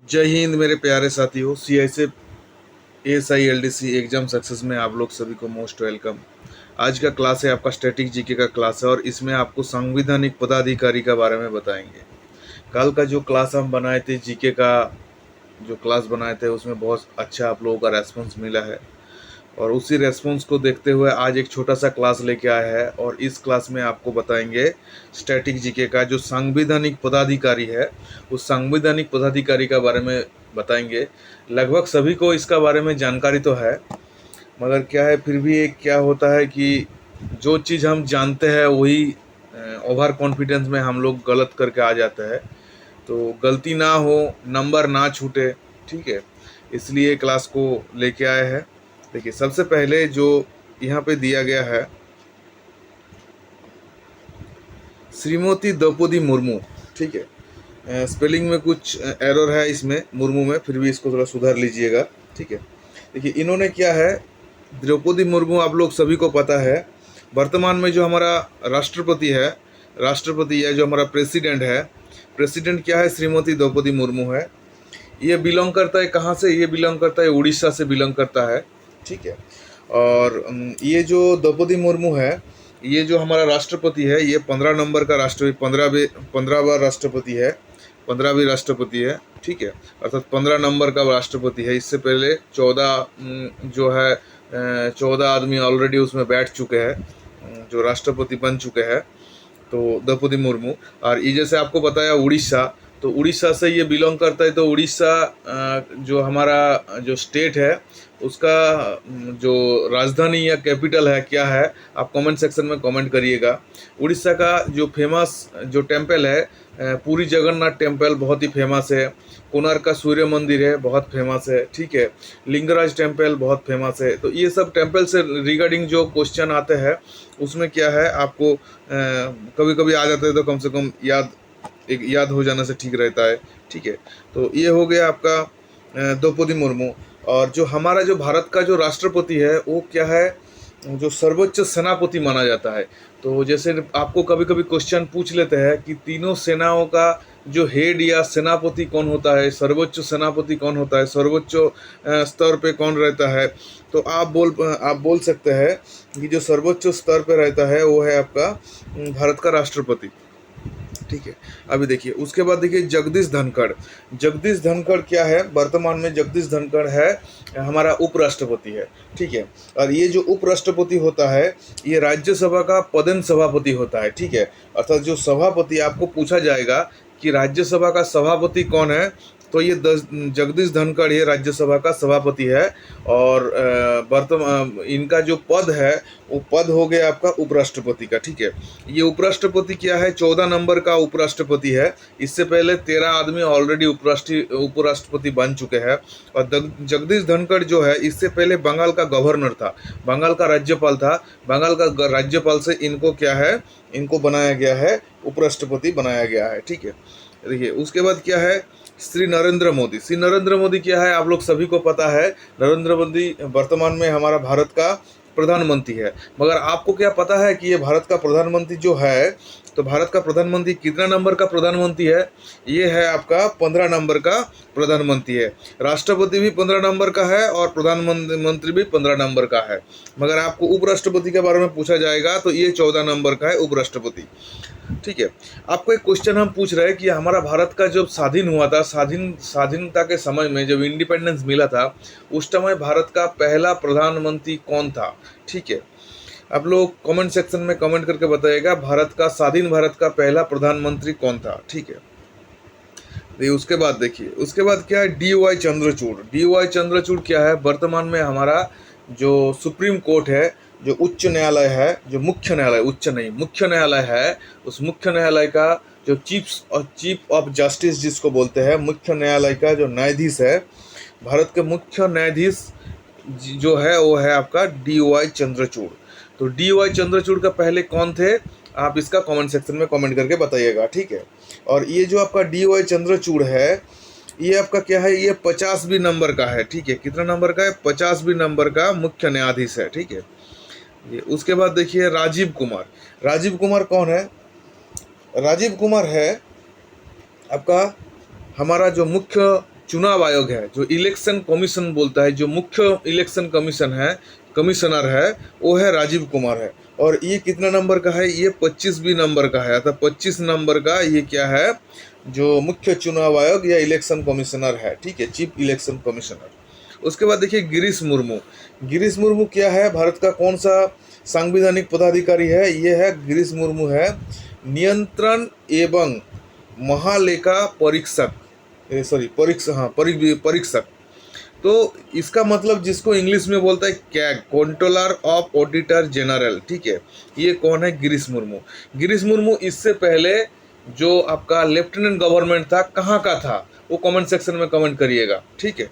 जय हिंद मेरे प्यारे साथियों। CISF ASI LDC exam success में आप लोग सभी को मोस्ट वेलकम। आज का क्लास है आपका स्टैटिक जीके का क्लास है और इसमें आपको संवैधानिक पदाधिकारी के बारे में बताएंगे। कल का जो क्लास हम बनाए थे जीके का, जो क्लास बनाए थे उसमें बहुत अच्छा आप लोगों का रेस्पॉन्स मिला है और उसी रेस्पॉन्स को देखते हुए आज एक छोटा सा क्लास लेके आया है और इस क्लास में आपको बताएंगे स्टैटिक जीके का जो संवैधानिक पदाधिकारी है उस संवैधानिक पदाधिकारी का बारे में बताएंगे। लगभग सभी को इसका बारे में जानकारी तो है, मगर क्या है फिर भी एक क्या होता है कि जो चीज़ हम जानते हैं वही ओवर कॉन्फिडेंस में हम लोग गलत करके आ जाते हैं। तो गलती ना हो, नंबर ना छूटे, ठीक है, इसलिए क्लास को लेके आए हैं। देखिए सबसे पहले जो यहाँ पे दिया गया है श्रीमती द्रौपदी मुर्मू, ठीक है। स्पेलिंग में कुछ एरर है इसमें मुर्मू में, फिर भी इसको थोड़ा सुधार लीजिएगा, ठीक है। देखिए इन्होंने क्या है, द्रौपदी मुर्मू आप लोग सभी को पता है वर्तमान में जो हमारा राष्ट्रपति है, जो हमारा प्रेसिडेंट है, प्रेसिडेंट क्या है, श्रीमती द्रौपदी मुर्मू है। ये बिलोंग करता है कहाँ से, ये बिलोंग करता है उड़ीसा से बिलोंग करता है, ठीक है। और ये जो द्रौपदी मुर्मू है, ये जो हमारा राष्ट्रपति है, ये 15 नंबर का राष्ट्रपति, 15वां राष्ट्रपति है, 15वीं राष्ट्रपति है, ठीक है। अर्थात 15 नंबर का राष्ट्रपति है। इससे पहले 14 जो है 14 आदमी ऑलरेडी उसमें बैठ चुके हैं, जो राष्ट्रपति बन चुके हैं। तो द्रौपदी मुर्मू, और ये जैसे आपको बताया उड़ीसा, तो उड़ीसा से ये बिलोंग करता है। तो उड़ीसा जो हमारा जो स्टेट है उसका जो राजधानी या कैपिटल है क्या है, आप कमेंट सेक्शन में कमेंट करिएगा। उड़ीसा का जो फेमस जो टेम्पल है, पूरी जगन्नाथ टेम्पल बहुत ही फेमस है। कोणार्क का सूर्य मंदिर है, बहुत फेमस है, ठीक है। लिंगराज टेम्पल बहुत फेमस है। तो ये सब टेम्पल से रिगार्डिंग जो क्वेश्चन आते हैं उसमें क्या है, आपको कभी कभी आ जाते हैं तो कम से कम याद हो जाने से ठीक रहता है, ठीक है। तो ये हो गया आपका द्रौपदी मुर्मू। और जो हमारा जो भारत का जो राष्ट्रपति है वो क्या है, जो सर्वोच्च सेनापति माना जाता है। तो जैसे आपको कभी कभी क्वेश्चन पूछ लेते हैं कि तीनों सेनाओं का जो हेड या सेनापति कौन होता है, सर्वोच्च सेनापति कौन होता है, सर्वोच्च स्तर पे कौन रहता है, तो आप बोल सकते हैं कि जो सर्वोच्च स्तर पे रहता है वो है आपका भारत का राष्ट्रपति, ठीक है। अभी देखिए उसके बाद देखिए जगदीश धनखड़। जगदीश धनखड़ क्या है, वर्तमान में जगदीश धनखड़ है हमारा उपराष्ट्रपति है, ठीक है। और ये जो उपराष्ट्रपति होता है ये राज्यसभा का पदेन सभापति होता है, ठीक है। अर्थात जो सभापति, आपको पूछा जाएगा कि राज्यसभा का सभापति कौन है, तो ये जगदीश धनखड़ ये राज्यसभा का सभापति है। और वर्तमान इनका जो पद है वो पद हो गया आपका उपराष्ट्रपति का, ठीक है। ये उपराष्ट्रपति क्या है, 14 नंबर का उपराष्ट्रपति है। इससे पहले 13 आदमी ऑलरेडी उपराष्ट्रपति बन चुके हैं। और जगदीश धनखड़ जो है इससे पहले बंगाल का गवर्नर था, बंगाल का राज्यपाल था। बंगाल का राज्यपाल से इनको क्या है, इनको बनाया गया है, उपराष्ट्रपति बनाया गया है, ठीक है। देखिए उसके बाद क्या है, श्री नरेंद्र मोदी। श्री नरेंद्र मोदी क्या है, आप लोग सभी को पता है, नरेंद्र मोदी वर्तमान में हमारा भारत का प्रधानमंत्री है। मगर आपको क्या पता है कि ये भारत का प्रधानमंत्री जो है, तो भारत का प्रधानमंत्री कितना नंबर का प्रधानमंत्री है, ये है आपका 15 नंबर का प्रधानमंत्री है। राष्ट्रपति भी 15 नंबर का है और प्रधानमंत्री भी 15 नंबर का है। मगर आपको उपराष्ट्रपति के बारे में पूछा जाएगा तो ये 14 नंबर का है उपराष्ट्रपति, ठीक है। आपको एक क्वेश्चन हम पूछ रहे हैं कि हमारा भारत का जब स्वाधीन हुआ था, स्वाधीनता के समय में जब इंडिपेंडेंस मिला था, उस समय भारत का पहला प्रधानमंत्री कौन था, ठीक है। आप लोग कमेंट सेक्शन में कमेंट करके बताइएगा भारत का स्वाधीन भारत का पहला प्रधानमंत्री कौन था, ठीक है। उसके बाद देखिए उसके बाद क्या है, DY चंद्रचूड़। DY चंद्रचूड़ क्या है, वर्तमान में हमारा जो सुप्रीम कोर्ट है, जो उच्च न्यायालय है, जो मुख्य न्यायालय, उच्च नहीं मुख्य न्यायालय है, उस मुख्य न्यायालय का जो चीफ ऑफ जस्टिस जिसको बोलते हैं, मुख्य न्यायालय का जो न्यायाधीश है, भारत के मुख्य न्यायाधीश जो है वो है आपका DY चंद्रचूड़। तो DY चंद्रचूड़ का पहले कौन थे, आप इसका कमेंट सेक्शन में कमेंट करके बताइएगा, ठीक है। और ये जो आपका DY चंद्रचूड़ है ये आपका क्या है, ये 50वीं नंबर का है, ठीक है। कितना नंबर का है, 50वीं नंबर का मुख्य न्यायाधीश है, ठीक है। ये उसके बाद देखिए राजीव कुमार। राजीव कुमार कौन है, राजीव कुमार है आपका हमारा जो मुख्य चुनाव आयोग है, जो इलेक्शन कमीशन बोलता है, जो मुख्य इलेक्शन कमीशन है, कमिश्नर है, वो है राजीव कुमार है। और ये कितना नंबर का है? ये 25वीं नंबर का है, अर्थात 25 नंबर का ये क्या है, जो मुख्य चुनाव आयोग या इलेक्शन कमिश्नर है, ठीक है, चीफ इलेक्शन कमिश्नर। उसके बाद देखिए गिरीश मुर्मू। गिरीश मुर्मू क्या है? भारत का कौन सा सांविधानिक पदाधिकारी है? ये है गिरीश मुर्मू है नियंत्रण एवं महालेखा परीक्षक, परीक्षक। तो इसका मतलब जिसको इंग्लिश में बोलता है CAG, controller of auditor general, ठीक है। ये कौन है? गिरीश मुर्मू। गिरीश मुर्मू इससे पहले जो आपका लेफ्टिनेंट गवर्नमेंट था, कहाँ का था, वो कमेंट सेक्शन में कमेंट करिएगा, ठीक है।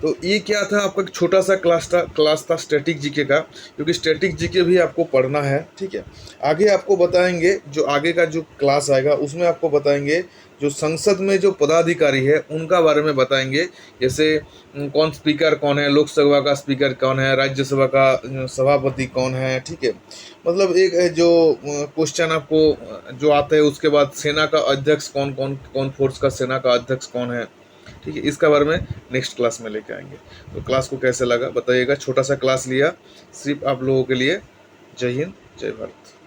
तो ये क्या था? आपका एक छोटा सा क्लास था स्टैटिक जीके का, क्योंकि स्टैटिक जीके भी आपको पढ़ना है, ठीक है। आगे आपको बताएंगे, जो आगे का जो क्लास आएगा उसमें आपको बताएंगे जो संसद में जो पदाधिकारी है उनका बारे में बताएंगे। जैसे कौन स्पीकर कौन है, लोकसभा का स्पीकर कौन है, राज्यसभा का सभापति कौन है, ठीक है। मतलब एक है जो क्वेश्चन आपको जो आता है, उसके बाद सेना का अध्यक्ष कौन फोर्स का सेना का अध्यक्ष कौन है, ठीक है। इसका बारे में नेक्स्ट क्लास में लेके आएंगे। तो क्लास को कैसे लगा बताइएगा, छोटा सा क्लास लिया सिर्फ आप लोगों के लिए। जय हिंद, जय भारत।